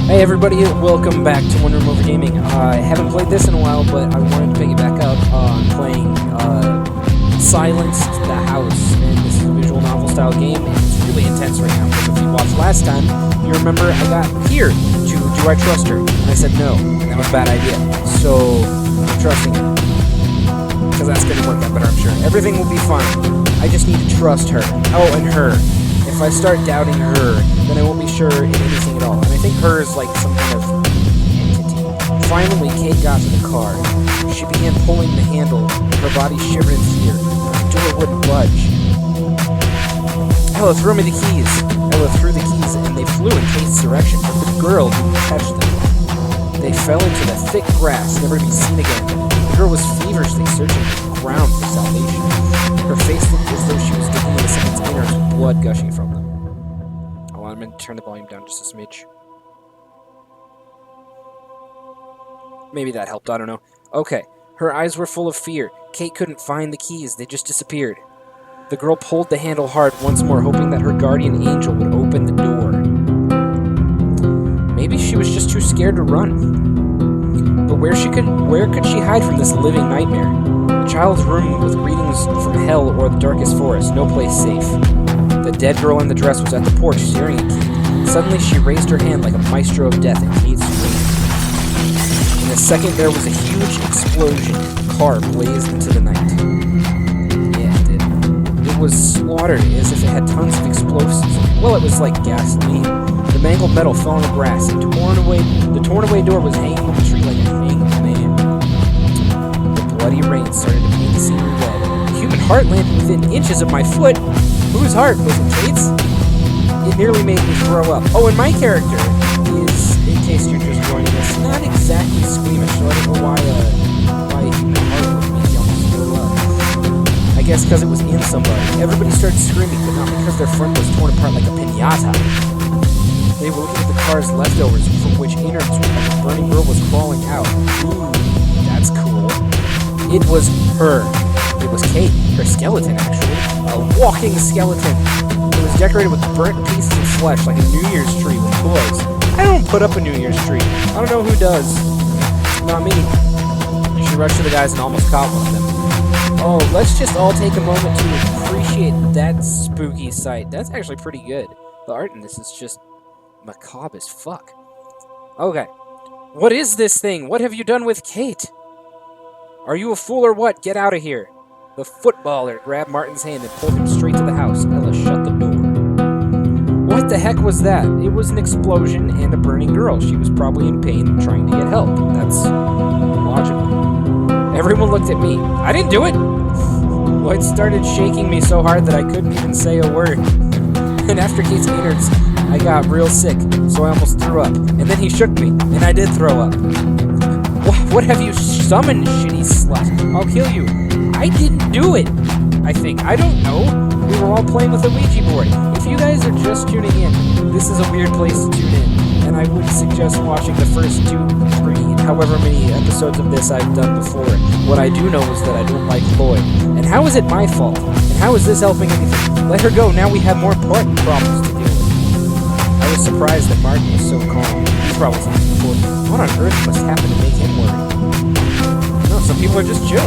Hey everybody, welcome back to OneRoomOver Gaming. I haven't played this in a while, but I wanted to pick it back up on playing Silenced the House, and this is a visual novel style game, and it's really intense right now, because if you watched last time, you remember I got here to do I trust her? And I said no, and that was a bad idea, so I'm trusting her, because that's going to work out better, I'm sure. Everything will be fine, I just need to trust her. Oh, and her. If I start doubting her, then I won't be sure in anything at all. And I think her is like some kind of entity. Finally, Kate got to the car. She began pulling the handle. Her body shivered in fear. The door wouldn't budge. Ella, throw me the keys. Ella threw the keys, and they flew in Kate's direction, but the girl didn't catch them. They fell into the thick grass, never to be seen again. The girl was feverishly searching the ground for salvation. Her face looked as though she was digging into someone's innards with blood gushing from them. Oh, I'm going to turn the volume down just a smidge. Maybe that helped, I don't know. Okay, her eyes were full of fear. Kate couldn't find the keys, they just disappeared. The girl pulled the handle hard once more, hoping that her guardian angel would open the door. Maybe she was just too scared to run. But where could she hide from this living nightmare? A child's room with greetings from hell or the darkest forest, no place safe. The dead girl in the dress was at the porch, staring at Kate. Suddenly she raised her hand like a maestro of death, and Kate screamed. In a second there was a huge explosion. The car blazed into the night. Yeah, it did. It was slaughtered as if it had tons of explosives. Well, it was like gasoline. The mangled metal fell on the grass, and the torn away door was hanging on the tree like a hanged man. Bloody rain started to paint the scenery red. The human heart landed within inches of my foot. Whose heart? Was it Kate's? It nearly made me throw up. Oh, and my character is, in case you're just joining us, not exactly squeamish, so I don't know why a human heart would make you almost throw up. I guess because it was in somebody. Everybody started screaming, but not because their front was torn apart like a piñata. They were looking at the car's leftovers, from which innards of a burning girl was crawling out. Ooh, that's cool. It was her. It was Kate. Her skeleton, actually. A walking skeleton. It was decorated with burnt pieces of flesh like a New Year's tree with toys. I don't put up a New Year's tree. I don't know who does. Not me. She rushed to the guys and almost caught one of them. Oh, let's just all take a moment to appreciate that spooky sight. That's actually pretty good. The art in this is just macabre as fuck. Okay. What is this thing? What have you done with Kate? Are you a fool or what? Get out of here. The footballer grabbed Martin's hand and pulled him straight to the house. Ella shut the door. What the heck was that? It was an explosion and a burning girl. She was probably in pain and trying to get help. That's logical. Everyone looked at me. I didn't do it. Well, it started shaking me so hard that I couldn't even say a word. And after Kate's innards, I got real sick, so I almost threw up. And then he shook me, and I did throw up. What have you summoned, shitty slut? I'll kill you. I didn't do it, I think. I don't know. We were all playing with a Ouija board. If you guys are just tuning in, this is a weird place to tune in, and I would suggest watching the first 2, 3, however many episodes of this I've done before. What I do know is that I don't like Lloyd. And how is it my fault? And how is this helping anything? Let her go. Now we have more important problems to deal with. I was surprised that Martin was so calm. He's probably thinking before, what on earth must happen to make him worry? No, some people are just chill.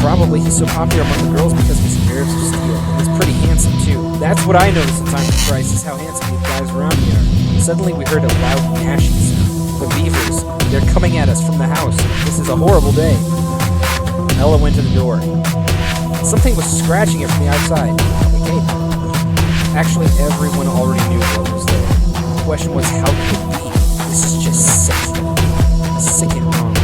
Probably he's so popular among the girls because of his nerves of steel. And he's pretty handsome too. That's what I noticed in times of crisis, how handsome these guys around me are. Suddenly we heard a loud gnashing sound. The beavers, they're coming at us from the house. This is a horrible day. Ella went to the door. Something was scratching it from the outside. Okay. Actually, everyone already knew what was there. The question was, how could it be? This is just sick. Sick and wrong.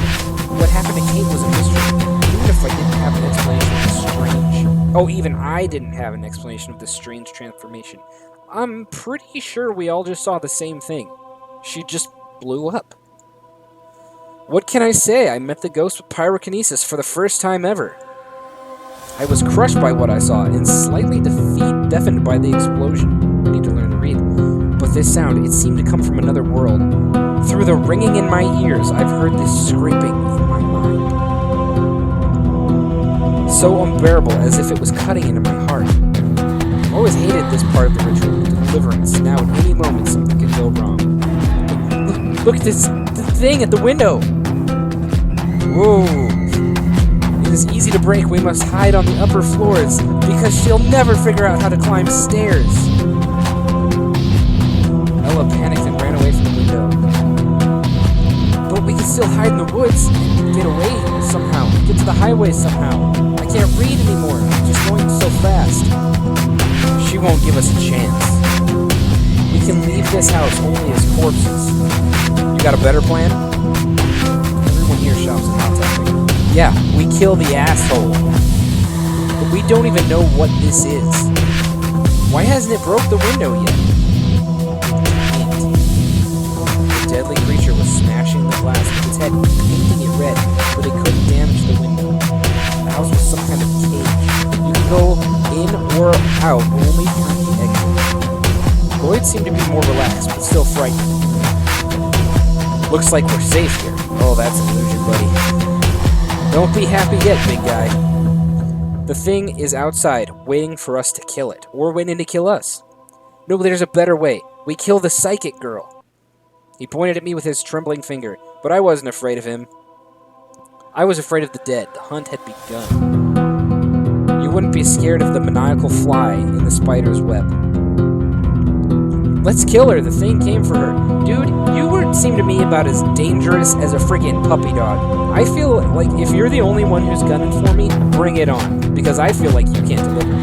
What happened to Kate was a mystery. Even if I didn't have an explanation of this strange... Oh, even I didn't have an explanation of this strange transformation. I'm pretty sure we all just saw the same thing. She just blew up. What can I say? I met the ghost with pyrokinesis for the first time ever. I was crushed by what I saw and slightly deafened by the explosion. I need to learn to read. But this sound, it seemed to come from another world. Through the ringing in my ears, I've heard this scraping in my mind. So unbearable, as if it was cutting into my heart. I've always hated this part of the ritual, deliverance. Now at any moment something could go wrong. Look at this thing at the window. Whoa. It is easy to break. We must hide on the upper floors because she'll never figure out how to climb stairs. Ella panicked and ran away from the window. But we can still hide in the woods and get away somehow. Get to the highway somehow. I can't read anymore. I'm just going so fast. She won't give us a chance. We can leave this house only as corpses. You got a better plan? Everyone here shops at Hot Topic. Yeah, we kill the asshole. But we don't even know what this is. Why hasn't it broke the window yet? The deadly creature was smashing the glass with its head, painting it red, but it couldn't damage the window. The house was some kind of cage. You could go in or out only through the exit. Lloyd seemed to be more relaxed, but still frightened. Looks like we're safe here. Oh, that's an illusion, buddy. Don't be happy yet, big guy. The thing is outside, waiting for us to kill it. Or waiting to kill us. No, but there's a better way. We kill the psychic girl. He pointed at me with his trembling finger, but I wasn't afraid of him. I was afraid of the dead. The hunt had begun. You wouldn't be scared of the maniacal fly in the spider's web. Let's kill her. The thing came for her. Dude, you seem to me about as dangerous as a friggin' puppy dog. I feel like if you're the only one who's gunning for me, bring it on. Because I feel like you can't deliver.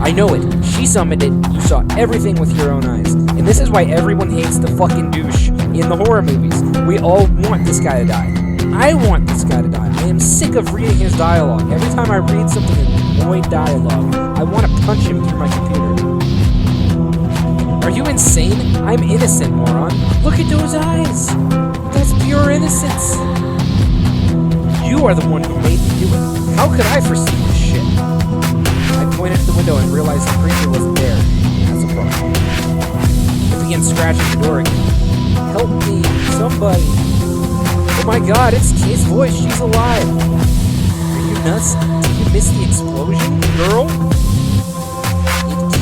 I know it. She summoned it. You saw everything with your own eyes. And this is why everyone hates the fucking douche in the horror movies. We all want this guy to die. I want this guy to die. I am sick of reading his dialogue. Every time I read something in void dialogue, I want to punch him through my computer. Are you insane? I'm innocent, moron. Look at those eyes. That's pure innocence. You are the one who made me do it. How could I foresee this shit? I pointed at the window and realized the creature wasn't there. That's a problem. I began scratching the door again. Help me, somebody. Oh my god, it's Kay's voice. She's alive. Are you nuts? Did you miss the explosion, girl?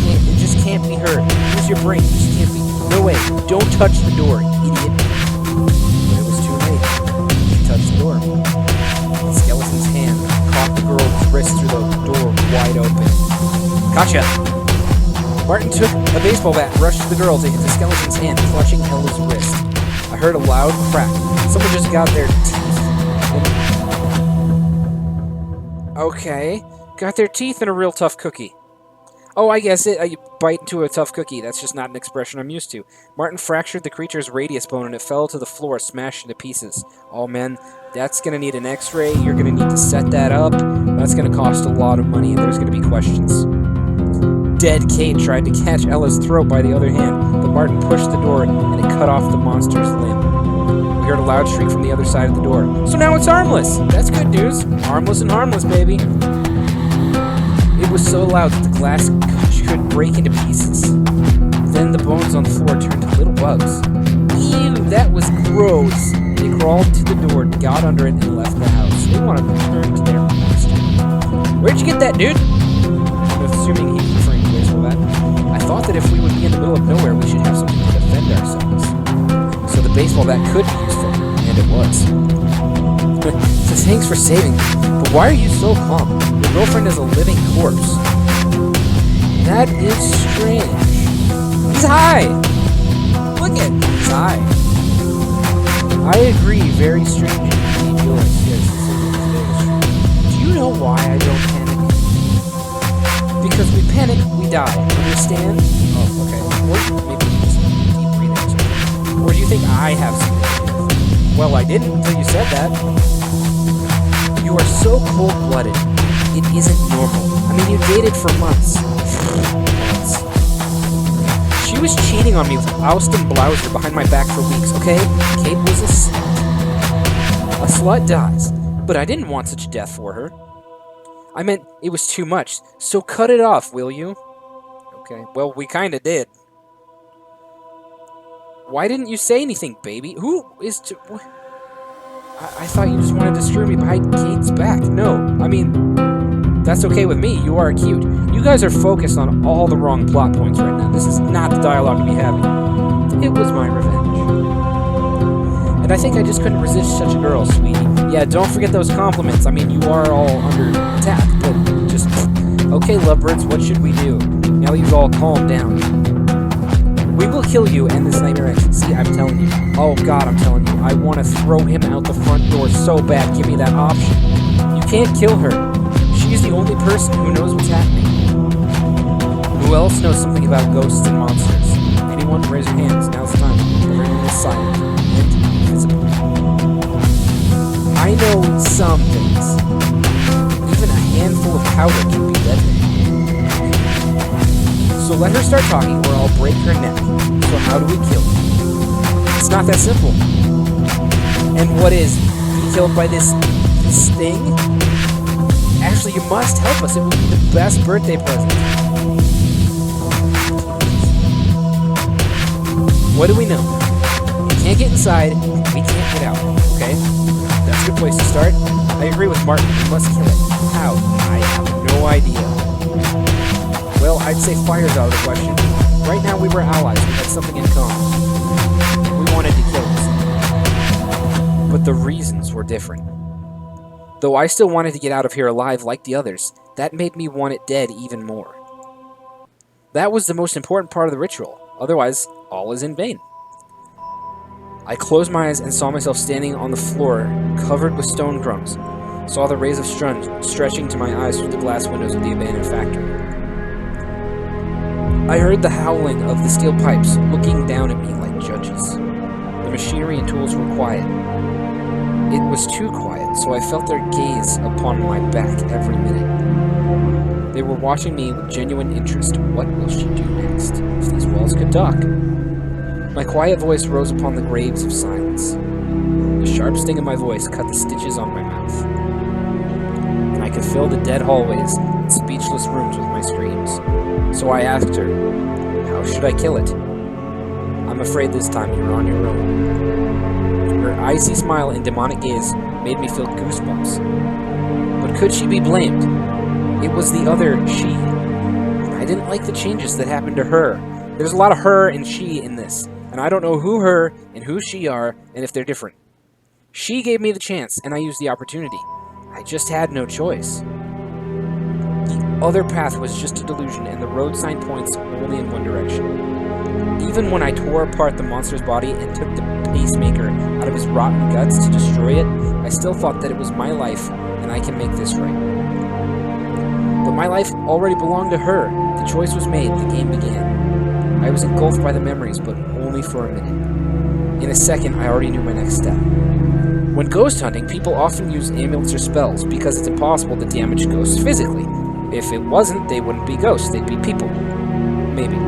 It just can't be her. Use your brain. It just can't be. No way. Don't touch the door, idiot. But it was too late. She touched the door. The skeleton's hand caught the girl's wrist through the door wide open. Gotcha! Martin took a baseball bat and rushed to the girl to hit the skeleton's hand, clutching Ella's wrist. I heard a loud crack. Someone just got their teeth. Okay. Got their teeth in a real tough cookie. Oh, I guess it. You bite into a tough cookie. That's just not an expression I'm used to. Martin fractured the creature's radius bone and it fell to the floor, smashed into pieces. Oh, man. That's going to need an x-ray. You're going to need to set that up. That's going to cost a lot of money, and there's going to be questions. Dead Kate tried to catch Ella's throat by the other hand, but Martin pushed the door, and it cut off the monster's limb. We heard a loud shriek from the other side of the door. So now it's harmless! That's good news. Harmless and harmless, baby. It was so loud that the glass could break into pieces. Then the bones on the floor turned to little bugs. Ew, that was gross. They crawled to the door, got under it, and left the house. They wanted to return to their master. Where'd you get that, dude? I'm assuming he's referring to baseball bat. I thought that if we would be in the middle of nowhere, we should have something to defend ourselves. So the baseball bat could be useful, and it was. So thanks for saving me. But why are you so calm? Your girlfriend is a living corpse. That is strange. He's high! Look at him. He's high. I agree, very strange indeed. Yes, do you know why I don't panic? Because we panic, we die. Understand? Oh, okay. Or maybe just deep breathing. Or do you think I have something? Well, I didn't until you said that. You are so cold-blooded. It isn't normal. I mean, you dated for months. She was cheating on me with Austin Blouser behind my back for weeks, okay? Kate was a slut. A slut dies. But I didn't want such a death for her. I meant it was too much, so cut it off, will you? Okay, well, we kinda did. Why didn't you say anything, baby? Who is to... I thought you just wanted to screw me behind Kate's back. No, I mean... That's okay with me. You are cute. You guys are focused on all the wrong plot points right now. This is not the dialogue to be having. It was my revenge. And I think I just couldn't resist such a girl, sweetie. Yeah, don't forget those compliments. I mean, you are all under attack, but just... Okay, lovebirds, what should we do? Now that you've all calmed down. We will kill you and this nightmare exit. See, I'm telling you. Oh god, I'm telling you. I want to throw him out the front door so bad. Give me that option. You can't kill her. She's the only person who knows what's happening. Who else knows something about ghosts and monsters? Anyone? Raise your hands. Now's the time. Everyone is silent and invisible. I know some things. Even a handful of powder can be deadly. So let her start talking or I'll break her neck. So how do we kill her? It's not that simple. And what is? Be killed by this thing? Actually, you must help us. It will be the best birthday present. What do we know? We can't get inside. We can't get out. Okay? That's a good place to start. I agree with Martin. We must kill it. How? I have no idea. Well, I'd say fire's out of the question. Right now we were allies. We had something in common. We wanted to kill us. But the reasons were different. Though I still wanted to get out of here alive like the others, that made me want it dead even more. That was the most important part of the ritual. Otherwise, all is in vain. I closed my eyes and saw myself standing on the floor, covered with stone crumbs. Saw the rays of sun stretching to my eyes through the glass windows of the abandoned factory. I heard the howling of the steel pipes looking down at me like judges. The machinery and tools were quiet. It was too quiet, so I felt their gaze upon my back every minute. They were watching me with genuine interest. What will she do next? If these walls could talk. My quiet voice rose upon the graves of silence. The sharp sting of my voice cut the stitches on my mouth. And I could fill the dead hallways and speechless rooms with my screams. So I asked her, how should I kill it? I'm afraid this time you're on your own. Her icy smile and demonic gaze made me feel goosebumps. But could she be blamed? It was the other she. I didn't like the changes that happened to her. There's a lot of her and she in this, and I don't know who her and who she are and if they're different. She gave me the chance, and I used the opportunity. I just had no choice. The other path was just a delusion, and the road sign points only in one direction. Even when I tore apart the monster's body and took the pacemaker out of his rotten guts to destroy it, I still thought that it was my life, and I can make this right. But my life already belonged to her. The choice was made, the game began. I was engulfed by the memories, but only for a minute. In a second, I already knew my next step. When ghost hunting, people often use amulets or spells because it's impossible to damage ghosts physically. If it wasn't, they wouldn't be ghosts, they'd be people. Maybe.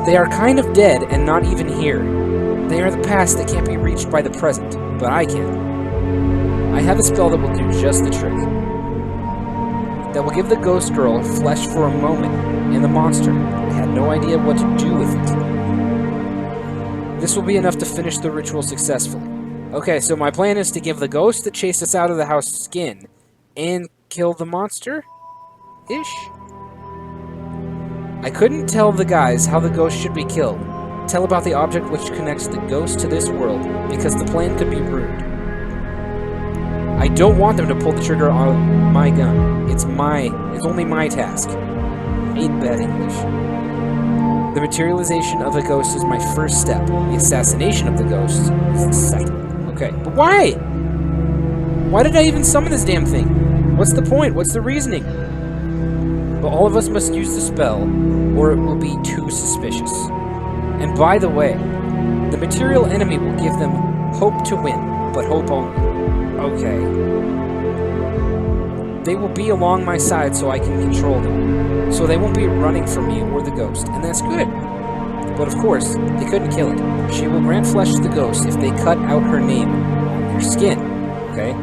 They are kind of dead and not even here. They are the past that can't be reached by the present, but I can. I have a spell that will do just the trick. That will give the ghost girl flesh for a moment, and the monster, I had no idea what to do with it. This will be enough to finish the ritual successfully. Okay, so my plan is to give the ghost that chased us out of the house skin, and kill the monster? Ish? I couldn't tell the guys how the ghost should be killed, tell about the object which connects the ghost to this world, because the plan could be ruined. I don't want them to pull the trigger on my gun. It's only my task. I hate bad English. The materialization of a ghost is my first step. The assassination of the ghost is the second. Okay, but why? Why did I even summon this damn thing? What's the point? What's the reasoning? But all of us must use the spell, or it will be too suspicious. And by the way, the material enemy will give them hope to win, but hope only. Okay. They will be along my side so I can control them. So they won't be running from me or the ghost, and that's good. But of course, they couldn't kill it. She will grant flesh to the ghost if they cut out her name on their skin. Okay?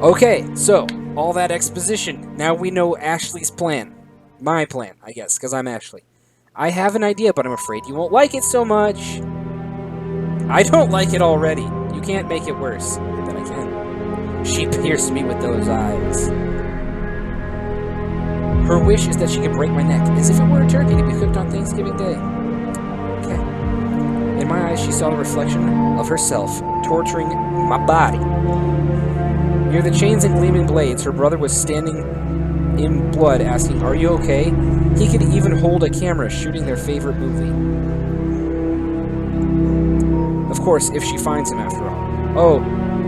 Okay, so, all that exposition. Now we know Ashley's plan. My plan, I guess, because I'm Ashley. I have an idea, but I'm afraid you won't like it so much. I don't like it already. You can't make it worse. But I can. She pierced me with those eyes. Her wish is that she can break my neck, as if it were a turkey to be cooked on Thanksgiving Day. Okay. In my eyes, she saw the reflection of herself, torturing my body. Near the chains and gleaming blades, her brother was standing in blood, asking, "Are you okay?" He could even hold a camera, shooting their favorite movie. Of course, if she finds him after all. Oh,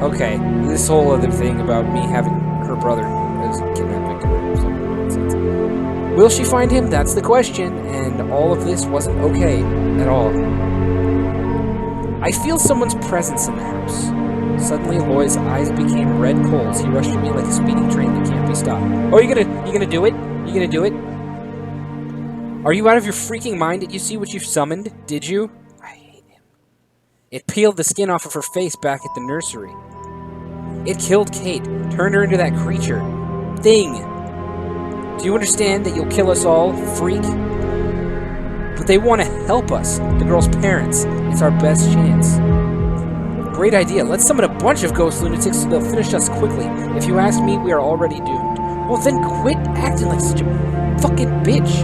okay. This whole other thing about me having her brother as a kidnapped victim or some nonsense. Will she find him? That's the question, and all of this wasn't okay at all. I feel someone's presence in the house. Suddenly, Lloyd's eyes became red coals. He rushed at me like a speeding train that can't be stopped. Oh, you gonna do it? You gonna do it? Are you out of your freaking mind? Did you see what you've summoned? Did you? I hate him. It peeled the skin off of her face back at the nursery. It killed Kate, turned her into that creature. Thing. Do you understand that you'll kill us all, freak? But they want to help us, the girl's parents. It's our best chance. Great idea. Let's summon a bunch of ghost lunatics so they'll finish us quickly. If you ask me, we are already doomed. Well, then quit acting like such a fucking bitch.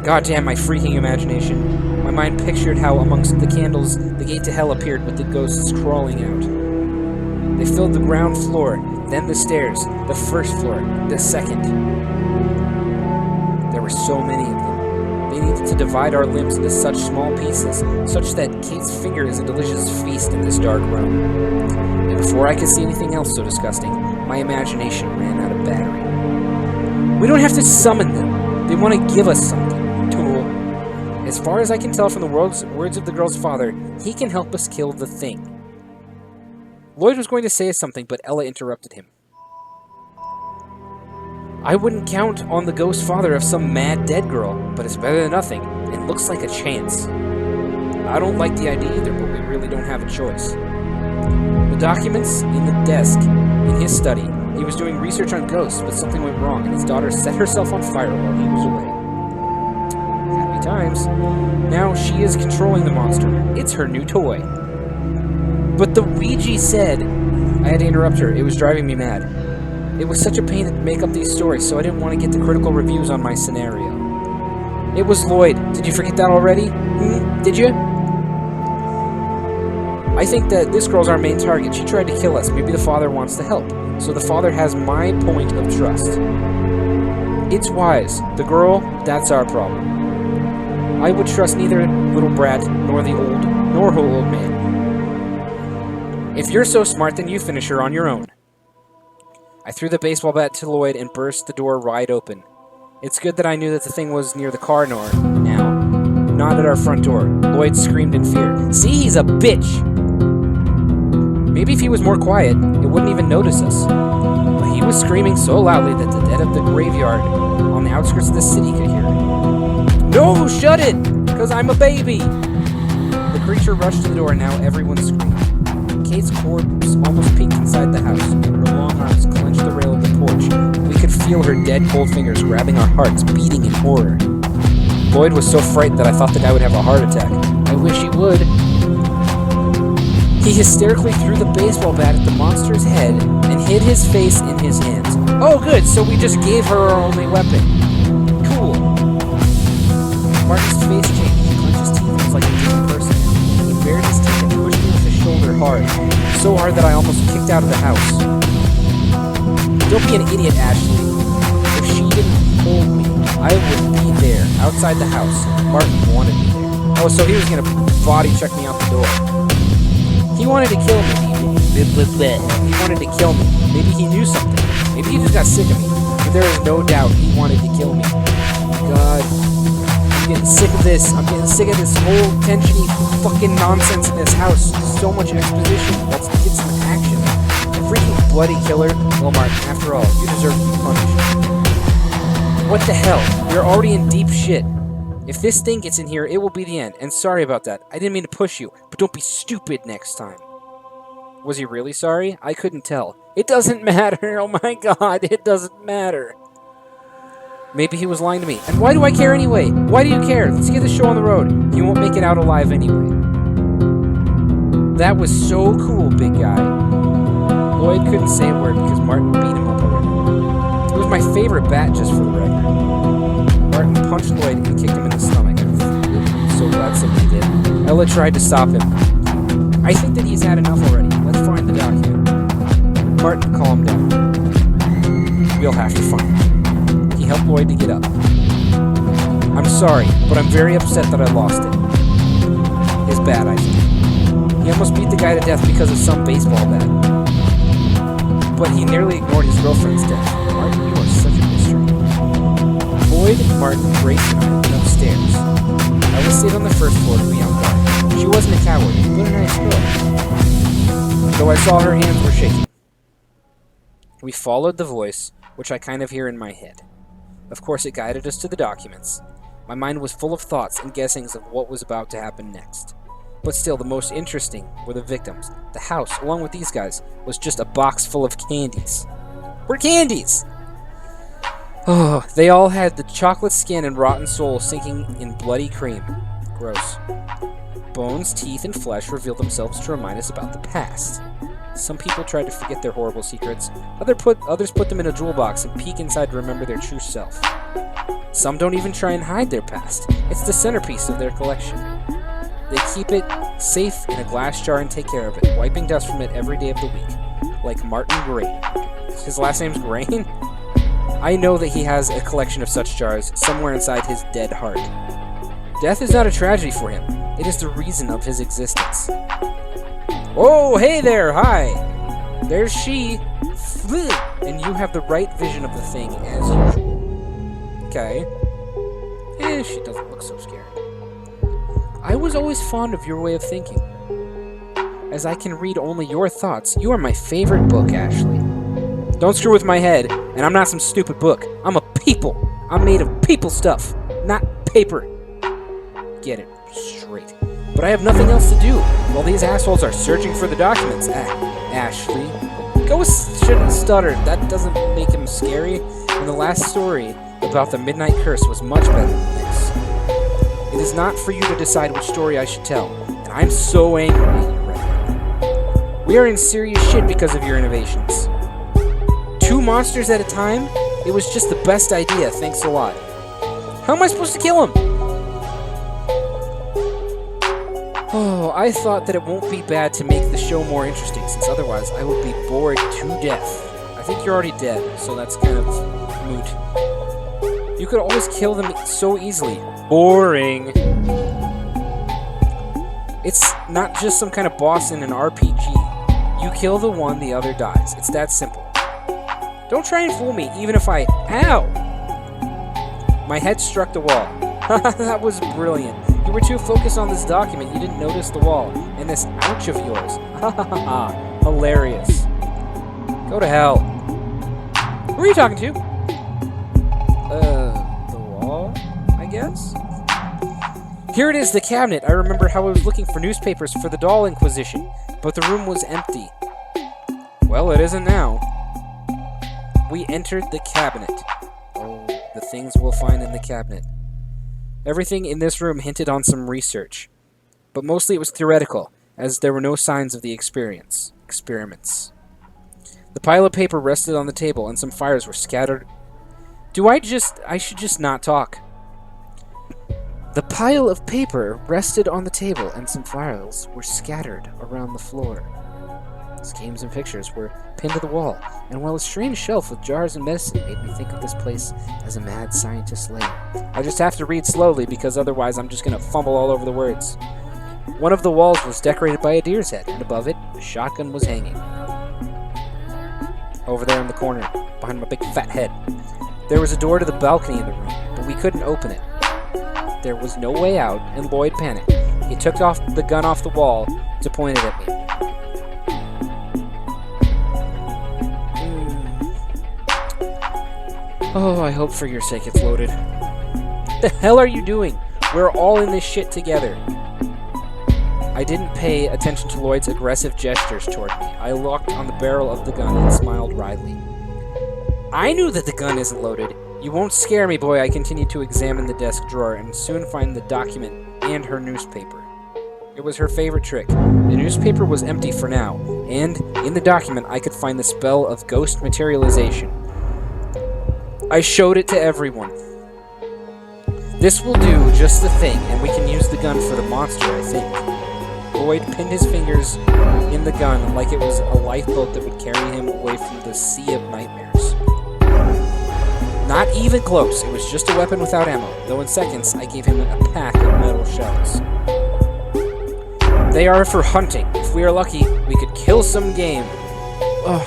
Goddamn my freaking imagination. My mind pictured how amongst the candles the gate to hell appeared with the ghosts crawling out. They filled the ground floor, then the stairs, the first floor, the second. There were so many of them. They needed to divide our limbs into such small pieces, such that Kate's finger is a delicious feast in this dark room. And before I could see anything else so disgusting, my imagination ran out of battery. We don't have to summon them. They want to give us something, tool. As far as I can tell from the words of the girl's father, he can help us kill the thing. Lloyd was going to say something, but Ella interrupted him. I wouldn't count on the ghost father of some mad dead girl, but it's better than nothing. It looks like a chance. I don't like the idea either, but we really don't have a choice. The documents in the desk in his study. He was doing research on ghosts, but something went wrong, and his daughter set herself on fire while he was away. Happy times. Now she is controlling the monster. It's her new toy. But the Ouija said... I had to interrupt her. It was driving me mad. It was such a pain to make up these stories, so I didn't want to get the critical reviews on my scenario. It was Lloyd. Did you forget that already? Did you? I think that this girl's our main target. She tried to kill us. Maybe the father wants to help. So the father has my point of trust. It's wise. The girl, that's our problem. I would trust neither little brat nor her old man. If you're so smart, then you finish her on your own. I threw the baseball bat to Lloyd and burst the door wide open. It's good that I knew that the thing was near the car door now, not at our front door. Lloyd screamed in fear. See, he's a bitch! Maybe if he was more quiet, it wouldn't even notice us. But he was screaming so loudly that the dead of the graveyard on the outskirts of the city could hear it. No, shut it! Because I'm a baby! The creature rushed to the door and now everyone screamed. Kate's corpse almost peeked inside the house. Her long arms clenched the rail of the porch. We could feel her dead, cold fingers grabbing our hearts, beating in horror. Lloyd was so frightened that I thought the guy would have a heart attack. I wish he would. He hysterically threw the baseball bat at the monster's head and hid his face in his hands. Oh, good, so we just gave her our only weapon. Cool. Martin's face changed. He clenched his teeth and was like a different person. He bared his teeth and pushed me with his shoulder hard. So hard that I almost kicked out of the house. Don't be an idiot, Ashley. If she didn't hold me, I would be there, outside the house. Martin wanted me there. Oh, so he was gonna body check me out the door. He wanted to kill me. He wanted to kill me. Maybe he knew something. Maybe he just got sick of me. But there is no doubt he wanted to kill me. God. I'm getting sick of this. I'm getting sick of this whole tensiony fucking nonsense in this house. So much exposition. Let's get some action. A freaking bloody killer. Well, Martin, after all, you deserve to be punished. What the hell? We're already in deep shit. If this thing gets in here, it will be the end. And sorry about that. I didn't mean to push you, but don't be stupid next time. Was he really sorry? I couldn't tell. It doesn't matter. Oh my god, it doesn't matter. Maybe he was lying to me. And why do I care anyway? Why do you care? Let's get the show on the road. You won't make it out alive anyway. That was so cool, big guy. Lloyd couldn't say a word because Martin beat him up already. It was my favorite bat, just for the record. Martin punched Lloyd and kicked him in the stomach. I'm so glad somebody did. Ella tried to stop him. I think that he's had enough already. Let's find the document. Martin calmed down. We'll have to find it. He helped Lloyd to get up. I'm sorry, but I'm very upset that I lost it. It's bad, I think. He almost beat the guy to death because of some baseball bat. But he nearly ignored his girlfriend's death. Martin, you are such a mystery. Lloyd, Martin, Grace, and I went upstairs. I was sitting on the first floor to be on guard. She wasn't a coward, but a nice girl. Though I saw her hands were shaking. We followed the voice, which I kind of hear in my head. Of course, it guided us to the documents. My mind was full of thoughts and guessings of what was about to happen next. But still, the most interesting were the victims. The house, along with these guys, was just a box full of candies. We're candies! Oh, they all had the chocolate skin and rotten soul sinking in bloody cream. Gross. Bones, teeth, and flesh revealed themselves to remind us about the past. Some people tried to forget their horrible secrets. Others put them in a jewel box and peek inside to remember their true self. Some don't even try and hide their past. It's the centerpiece of their collection. They keep it safe in a glass jar and take care of it, wiping dust from it every day of the week. Like Martin Gray. His last name's Grain? I know that he has a collection of such jars somewhere inside his dead heart. Death is not a tragedy for him. It is the reason of his existence. Oh, hey there, hi! There's she. And you have the right vision of the thing, as usual. Okay. She doesn't look so scared. I was always fond of your way of thinking. As I can read only your thoughts, you are my favorite book, Ashley. Don't screw with my head, and I'm not some stupid book. I'm a people. I'm made of people stuff, not paper. Get it straight. But I have nothing else to do while these assholes are searching for the documents. Ashley. Go shouldn't have stuttered. That doesn't make him scary. And the last story about the Midnight Curse was much better than this. It is not for you to decide which story I should tell. And I'm so angry at you right now. We are in serious shit because of your innovations. 2 monsters at a time? It was just the best idea, thanks a lot. How am I supposed to kill him? Oh, I thought that it won't be bad to make the show more interesting, since otherwise I would be bored to death. I think you're already dead, so that's kind of moot. You could always kill them so easily. Boring. It's not just some kind of boss in an RPG. You kill the one, the other dies. It's that simple. Don't try and fool me, even if I... Ow! My head struck the wall. That was brilliant. You were too focused on this document, you didn't notice the wall. And this ouch of yours. Ha ha ha ha. Hilarious. Go to hell. Who are you talking to? The wall, I guess? Here it is, the cabinet. I remember how I was looking for newspapers for the Doll Inquisition, but the room was empty. Well, it isn't now. We entered the cabinet. Oh, the things we'll find in the cabinet. Everything in this room hinted on some research, but mostly it was theoretical, as there were no signs of the experiments. The pile of paper rested on the table, and some fires were scattered. I should just not talk. The pile of paper rested on the table, and some files were scattered around the floor. Schemes and pictures were pinned to the wall, and while a strange shelf with jars and medicine made me think of this place as a mad scientist's lair. I just have to read slowly, because otherwise I'm just going to fumble all over the words. One of the walls was decorated by a deer's head, and above it, a shotgun was hanging. Over there in the corner, behind my big fat head. There was a door to the balcony in the room, but we couldn't open it. There was no way out, and Lloyd panicked. He took the gun off the wall to point it at me. Oh, I hope for your sake it's loaded. What the hell are you doing? We're all in this shit together. I didn't pay attention to Lloyd's aggressive gestures toward me. I locked on the barrel of the gun and smiled wryly. I knew that the gun isn't loaded. You won't scare me, boy. I continued to examine the desk drawer and soon find the document and her newspaper. It was her favorite trick. The newspaper was empty for now, and in the document I could find the spell of ghost materialization. I showed it to everyone. This will do just the thing, and we can use the gun for the monster, I think. Lloyd pinned his fingers in the gun like it was a lifeboat that would carry him away from the sea of nightmares. Not even close. It was just a weapon without ammo, though in seconds I gave him a pack of metal shells. They are for hunting. If we are lucky, we could kill some game. Oh,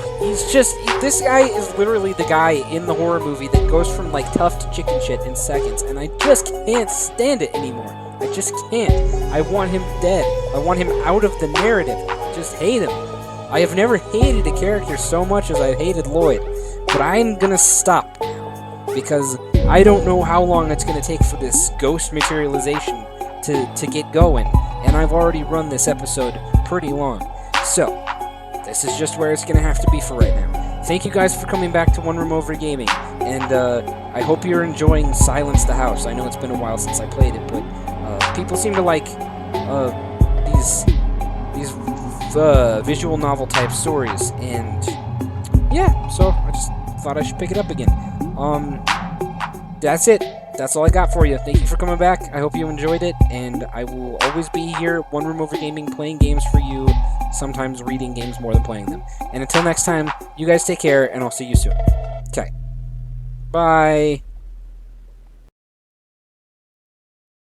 this guy is literally the guy in the horror movie that goes from, like, tough to chicken shit in seconds, and I just can't stand it anymore. I just can't. I want him dead. I want him out of the narrative. I just hate him. I have never hated a character so much as I hated Lloyd, but I'm gonna stop now, because I don't know how long it's gonna take for this ghost materialization to get going, and I've already run this episode pretty long. So, this is just where it's going to have to be for right now. Thank you guys for coming back to OneRoomOver Gaming, and I hope you're enjoying Silence the House. I know it's been a while since I played it, but people seem to like these visual novel type stories, and yeah, so I just thought I should pick it up again. That's it. That's all I got for you. Thank you for coming back. I hope you enjoyed it, and I will always be here, OneRoomOver Gaming, playing games for you, sometimes reading games more than playing them. And until next time, you guys take care, and I'll see you soon. Okay. Bye.